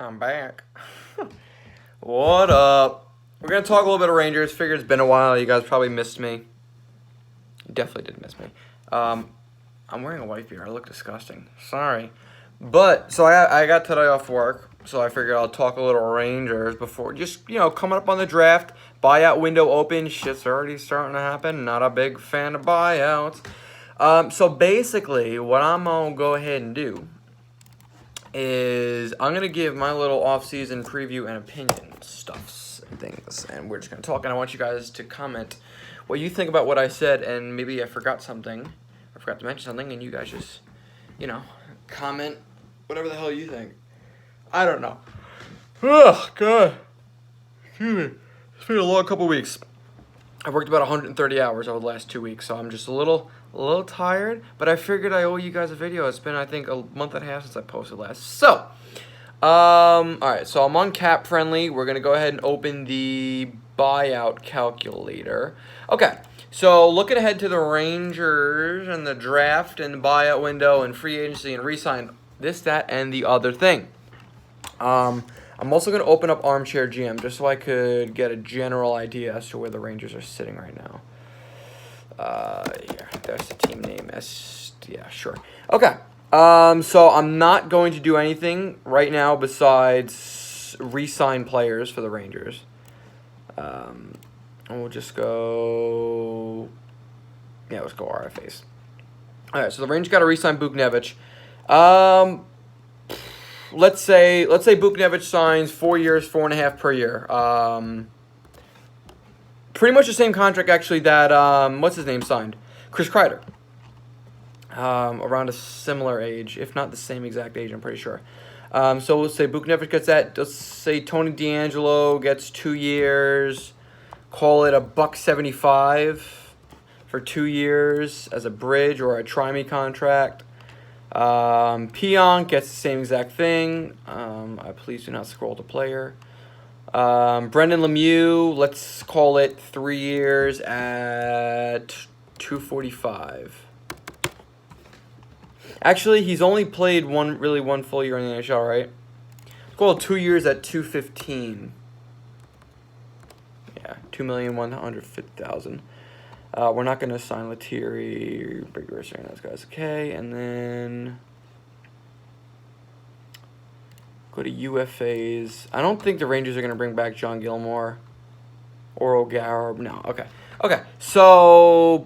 I'm back. What up? We're going to talk a little bit of Rangers. Figured it's been a while. You guys probably missed me. You definitely did miss me. I'm wearing a white beard. I look disgusting. Sorry. But, so I got today off work. So I figured I'll talk a little Rangers before. Just, coming up on the draft. Buyout window open. Shit's already starting to happen. Not a big fan of buyouts. So basically, what I'm going to go ahead and do is I'm going to give my little off-season preview and opinion stuffs and things. And we're just going to talk. And I want you guys to comment what you think about what I said. And maybe I forgot something. I forgot to mention something. And you guys just, comment whatever the hell you think. I don't know. Oh, God. Excuse me. It's been a long couple weeks. I've worked about 130 hours over the last 2 weeks. So I'm just a little tired, but I figured I owe you guys a video. It's been, I think, a month and a half since I posted last. So, all right, so I'm on Cap Friendly. We're going to go ahead and open the buyout calculator. Okay, so looking ahead to the Rangers and the draft and the buyout window and free agency and re-sign this, that, and the other thing. I'm also going to open up Armchair GM just so I could get a general idea as to where the Rangers are sitting right now. Here, there's the team name. Yeah, sure. Okay. So I'm not going to do anything right now besides re-sign players for the Rangers. And we'll just go. Yeah, let's go RFAs. All right. So the Rangers got to re-sign Buchnevich. Let's say Buchnevich signs 4 years, 4.5 per year. Pretty much the same contract, actually, that, what's his name signed? Chris Kreider. Around a similar age, if not the same exact age, I'm pretty sure. So let's say Buchnevich gets that. Let's say Tony DeAngelo gets 2 years. Call it $1.75 for 2 years as a bridge or a try-me contract. Pionk gets the same exact thing. Please do not scroll to player. Brendan Lemieux, let's call it 3 years at $245. Actually, he's only played one full year in the NHL, right? Let's call it 2 years at $215. Yeah, $2,150,000. We're not going to sign Lethierry, Bigger, saying those guys. Okay, and then go to UFAs. I don't think the Rangers are going to bring back John Gilmore or O'Gara. No, okay. Okay, so,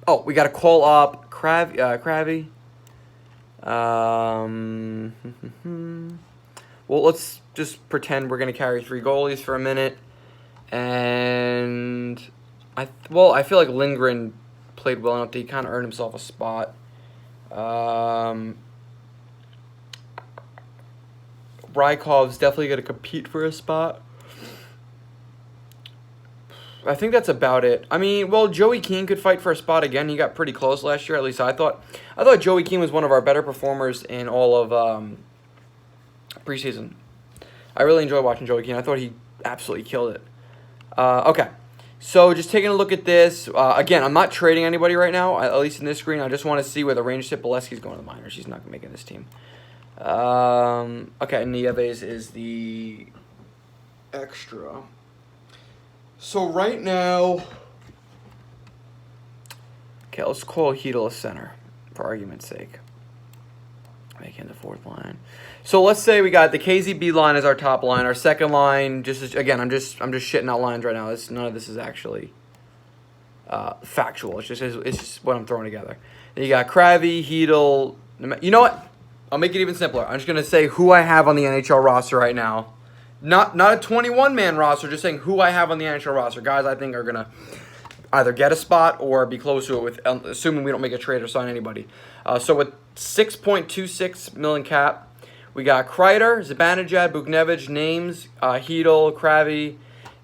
oh, we got to call up Kravy. Well, let's just pretend we're going to carry 3 goalies for a minute. And I feel like Lindgren played well enough that he kind of earned himself a spot. Rykov's definitely going to compete for a spot. I think that's about it. I mean, well, Joey Keane could fight for a spot again. He got pretty close last year, at least I thought. I thought Joey Keane was one of our better performers in all of preseason. I really enjoyed watching Joey Keane. I thought he absolutely killed it. Okay. So just taking a look at this. Again, I'm not trading anybody right now, at least in this screen. I just want to see where the Rangers sit. Bolesky's going to the minors. He's not making this team. Okay, Nieves is the extra. So right now, okay, let's call Hedl a center for argument's sake. Making the 4th line. So let's say we got the KZB line as our top line. Our second line, again, I'm just shitting out lines right now. None of this is actually factual. It's just what I'm throwing together. Then you got Kravy, Hedl. You know what? I'll make it even simpler. I'm just gonna say who I have on the NHL roster right now. Not a 21-man roster. Just saying who I have on the NHL roster. Guys, I think are gonna either get a spot or be close to it, with assuming we don't make a trade or sign anybody. So with $6.26 million cap, we got Kreider, Zibanejad, Buchnevich, Names, Hedl, Kravy,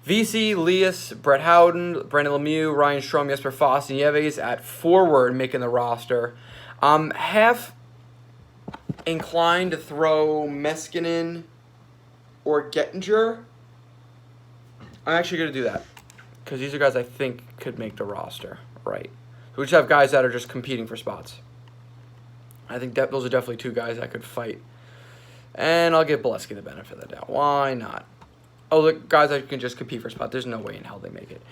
VC, Lias, Brett Howden, Brendan Lemieux, Ryan Strome, Jesper Foss, and Nieves at forward making the roster. I'm half inclined to throw Meskinen or Gettinger. I'm actually going to do that because these are guys I think could make the roster, right? So we just have guys that are just competing for spots. I think those are definitely 2 guys that could fight And I'll give Bolesky the benefit of the doubt. Why not? Oh, the guys that can just compete for a spot. There's no way in hell they make it.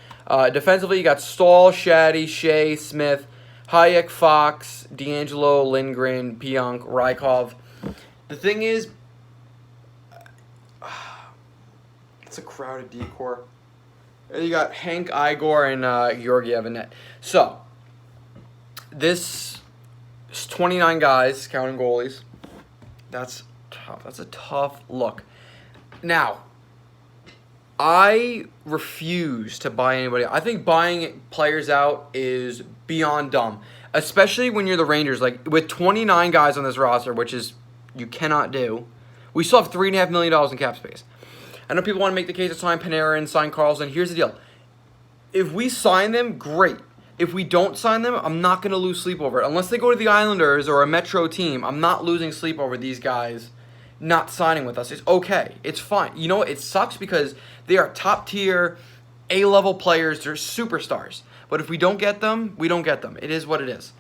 Defensively, you got Stahl, Shaddy, Shea, Smith, Hayek, Fox, D'Angelo, Lindgren, Pionk, Rykov. The thing is, it's a crowded decor. You got Hank, Igor, and Georgiev in net. So, this is 29 guys, counting goalies. That's tough. That's a tough look. Now, I refuse to buy anybody. I think buying players out is beyond dumb, especially when you're the Rangers. Like, with 29 guys on this roster, which is you cannot do, we still have $3.5 million in cap space. I know people want to make the case to sign Panarin, sign Carlson. Here's the deal. If we sign them, great. If we don't sign them, I'm not going to lose sleep over it. Unless they go to the Islanders or a Metro team, I'm not losing sleep over these guys not signing with us. It's okay. It's fine. You know what? It sucks because they are top-tier, A-level players. They're superstars. But if we don't get them, we don't get them. It is what it is.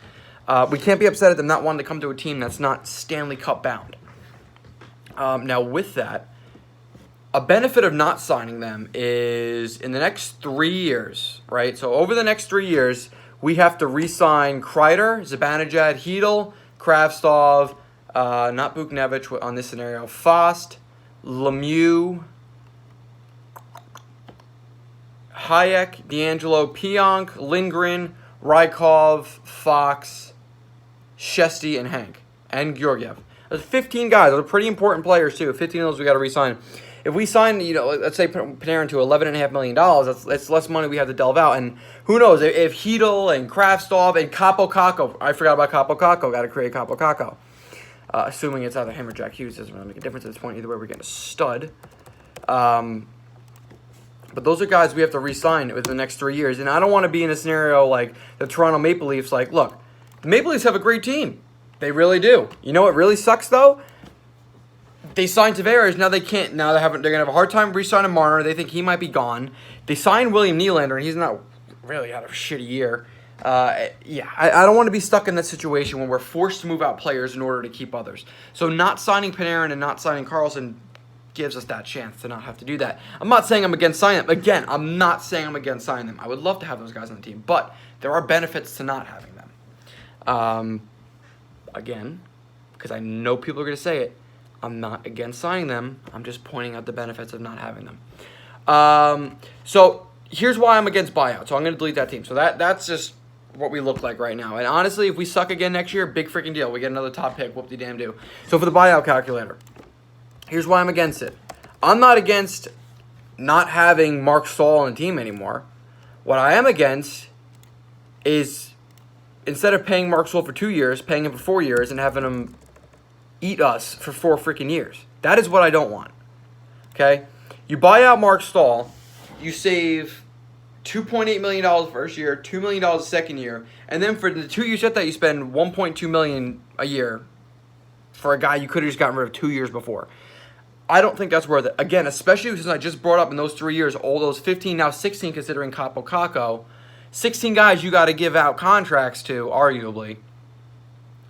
We can't be upset at them not wanting to come to a team that's not Stanley Cup bound. Now, with that, a benefit of not signing them is in the next 3 years, right? So over the next 3 years, we have to re-sign Kreider, Zibanejad, Hedl, Kravtsov, not Buchnevich on this scenario, Fost, Lemieux, Hayek, D'Angelo, Pionk, Lindgren, Rykov, Fox, Shesty, and Hank, and Georgiev. There's 15 guys. Those are pretty important players, too. 15 of those we got to re-sign. If we sign, let's say Panarin to $11.5 million, that's less money we have to delve out. And who knows, if Hedl and Kravtsov and Capo Caco, I forgot about Capo Caco, got to create Capo Caco. Assuming it's either him or Jack Hughes, doesn't really make a difference at this point. Either way, we're getting a stud. But those are guys we have to re-sign within the next 3 years. And I don't want to be in a scenario like the Toronto Maple Leafs. Like, look, the Maple Leafs have a great team. They really do. You know what really sucks, though? They signed Tavares, now they can't. Now they're going to have a hard time re-signing Marner. They think he might be gone. They signed William Nylander, and he's not really had a shitty year. I don't want to be stuck in that situation when we're forced to move out players in order to keep others. So not signing Panarin and not signing Carlson gives us that chance to not have to do that. I'm not saying I'm against signing them. Again, I'm not saying I'm against signing them. I would love to have those guys on the team, but there are benefits to not having them. Again, because I know people are going to say it, I'm not against signing them. I'm just pointing out the benefits of not having them. So here's why I'm against buyout. So I'm going to delete that team. So that's just what we look like right now. And honestly, if we suck again next year, big freaking deal. We get another top pick. Whoop-de-damn-do. So for the buyout calculator, here's why I'm against it. I'm not against not having Mark Stahl on the team anymore. What I am against is instead of paying Mark Stahl for 2 years, paying him for 4 years and having him eat us for 4 freaking years. That is what I don't want. Okay? You buy out Mark Stahl, you save $2.8 million first year, $2 million second year, and then for the 2 years after that, you spend $1.2 million a year for a guy you could have just gotten rid of 2 years before. I don't think that's worth it. Again, especially since I just brought up in those 3 years, all those 15, now 16 considering Capo Caco, 16 guys you got to give out contracts to, arguably.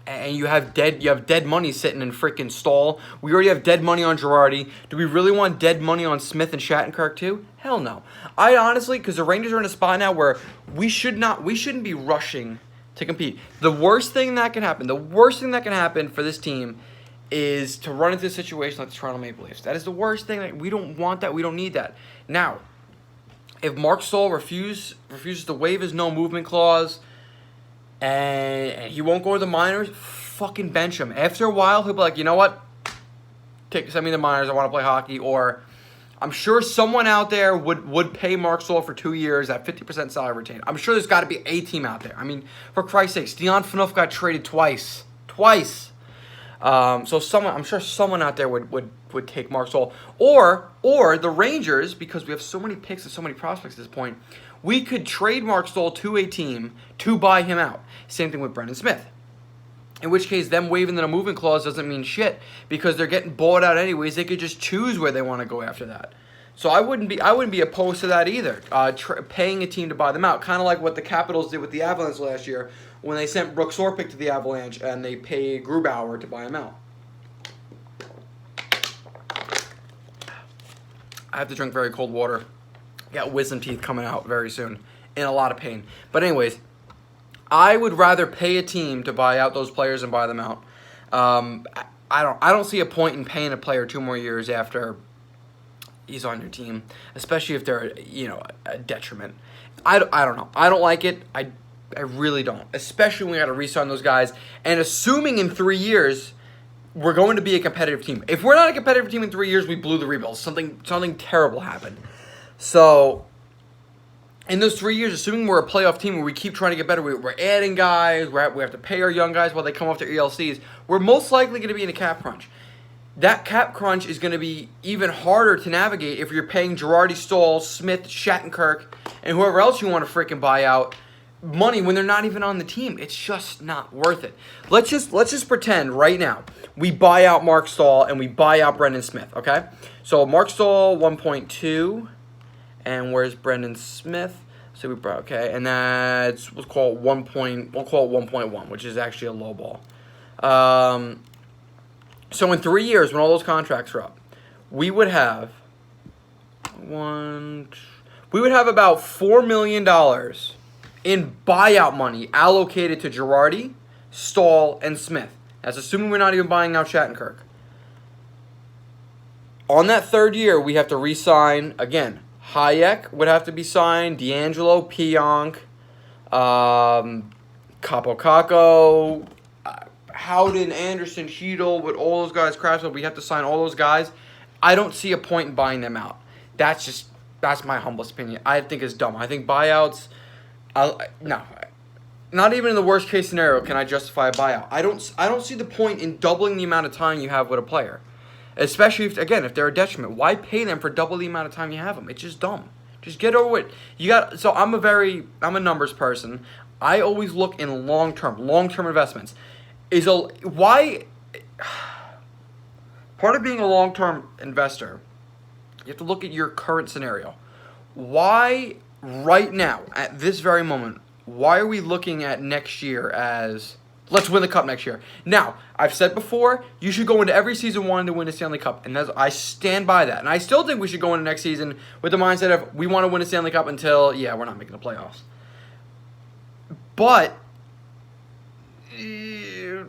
And you have dead money sitting in freaking Stahl. We already have dead money on Girardi. Do we really want dead money on Smith and Shattenkirk too? Hell no. I honestly, because the Rangers are in a spot now where we shouldn't be rushing to compete. The worst thing that can happen for this team is to run into a situation like the Toronto Maple Leafs. That is the worst thing. We don't want that. We don't need that. Now, if Mark Stahl refuses to waive his no movement clause, and he won't go to the minors, fucking bench him. After a while, he'll be like, you know what? Send me to the minors. I want to play hockey. Or I'm sure someone out there would pay Mark Stahl for 2 years at 50% salary retained. I'm sure there's got to be a team out there. I mean, for Christ's sakes, Dion Phaneuf got traded twice. So I'm sure someone out there would take Mark Stahl. Or the Rangers, because we have so many picks and so many prospects at this point, we could trade Mark Stahl to a team to buy him out. Same thing with Brendan Smith. In which case, them waiving the movement clause doesn't mean shit because they're getting bought out anyways. They could just choose where they want to go after that. So I wouldn't be opposed to that either. Paying a team to buy them out, kind of like what the Capitals did with the Avalanche last year when they sent Brooks Orpik to the Avalanche and they paid Grubauer to buy him out. I have to drink very cold water. Got wisdom teeth coming out very soon. In a lot of pain. But anyways, I would rather pay a team to buy out those players and buy them out. I don't see a point in paying a player 2 more years after he's on your team, especially if they're, you know, a detriment. I don't know. I don't like it. I really don't. Especially when we got to re-sign those guys. And assuming in 3 years we're going to be a competitive team. If we're not a competitive team in 3 years, we blew the rebuild. Something terrible happened. So in those 3 years, assuming we're a playoff team where we keep trying to get better, we're adding guys, we have to pay our young guys while they come off their ELCs, we're most likely going to be in a cap crunch. That cap crunch is going to be even harder to navigate if you're paying Girardi, Stahl, Smith, Shattenkirk, and whoever else you want to freaking buy out money when they're not even on the team. It's just not worth it. Let's just pretend right now we buy out Mark Stahl and we buy out Brendan Smith, okay? So Mark Stahl, 1.2, and where's Brendan Smith? So okay, and that's we'll call it 1.1, which is actually a low ball. So in 3 years, when all those contracts are up, we would have about $4 million in buyout money allocated to Girardi, Stahl, and Smith. That's assuming we're not even buying out Shattenkirk. On that 3rd year, we have to re-sign, again, Hayek would have to be signed, D'Angelo, Pionk, Capo, Howden, Anderson, Heedle, with all those guys, Craftsman, we have to sign all those guys. I don't see a point in buying them out. That's my humblest opinion. I think it's dumb. I think buyouts, no, not even in the worst case scenario can I justify a buyout. I don't see the point in doubling the amount of time you have with a player, especially if they're a detriment. Why pay them for double the amount of time you have them? It's just dumb. Just get over it. So I'm a numbers person. I always look in long-term investments. Part of being a long-term investor, you have to look at your current scenario. Why, right now, at this very moment, why are we looking at next year as, let's win the cup next year? Now, I've said before, you should go into every season wanting to win a Stanley Cup, and I stand by that. And I still think we should go into next season with the mindset of we want to win a Stanley Cup until, we're not making the playoffs. But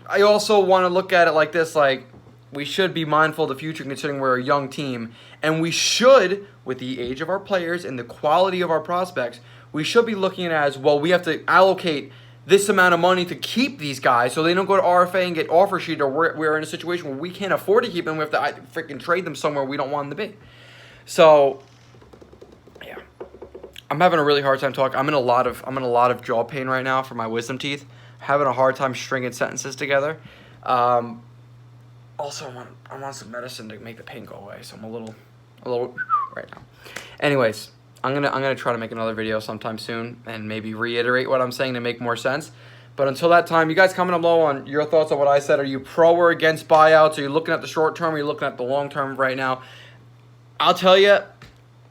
I also want to look at it like this, like we should be mindful of the future considering we're a young team, and we should, with the age of our players and the quality of our prospects, we should be looking at it as, well, we have to allocate this amount of money to keep these guys so they don't go to RFA and get offer sheet, or we're in a situation where we can't afford to keep them. We have to freaking trade them somewhere we don't want them to be. So, yeah. I'm having a really hard time talking. I'm in a lot of jaw pain right now for my wisdom teeth. Having a hard time stringing sentences together. Also, I want some medicine to make the pain go away, so I'm a little right now. Anyways, I'm gonna try to make another video sometime soon and maybe reiterate what I'm saying to make more sense. But until that time, you guys comment below on your thoughts on what I said. Are you pro or against buyouts? Are you looking at the short term? Or are you looking at the long term right now? I'll tell you,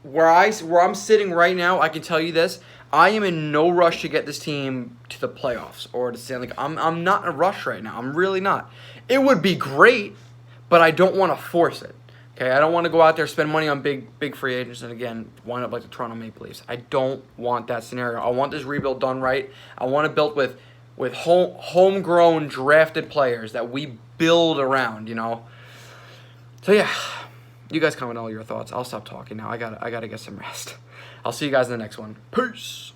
where I'm sitting right now, I can tell you this. I am in no rush to get this team to the playoffs or to Stanley Cup. I'm not in a rush right now. I'm really not. It would be great, but I don't want to force it. Okay, I don't want to go out there, spend money on big free agents, and again, wind up like the Toronto Maple Leafs. I don't want that scenario. I want this rebuild done right. I want to build with homegrown drafted players that we build around, you know. So yeah, you guys comment all your thoughts. I'll stop talking now. I gotta get some rest. I'll see you guys in the next one. Peace.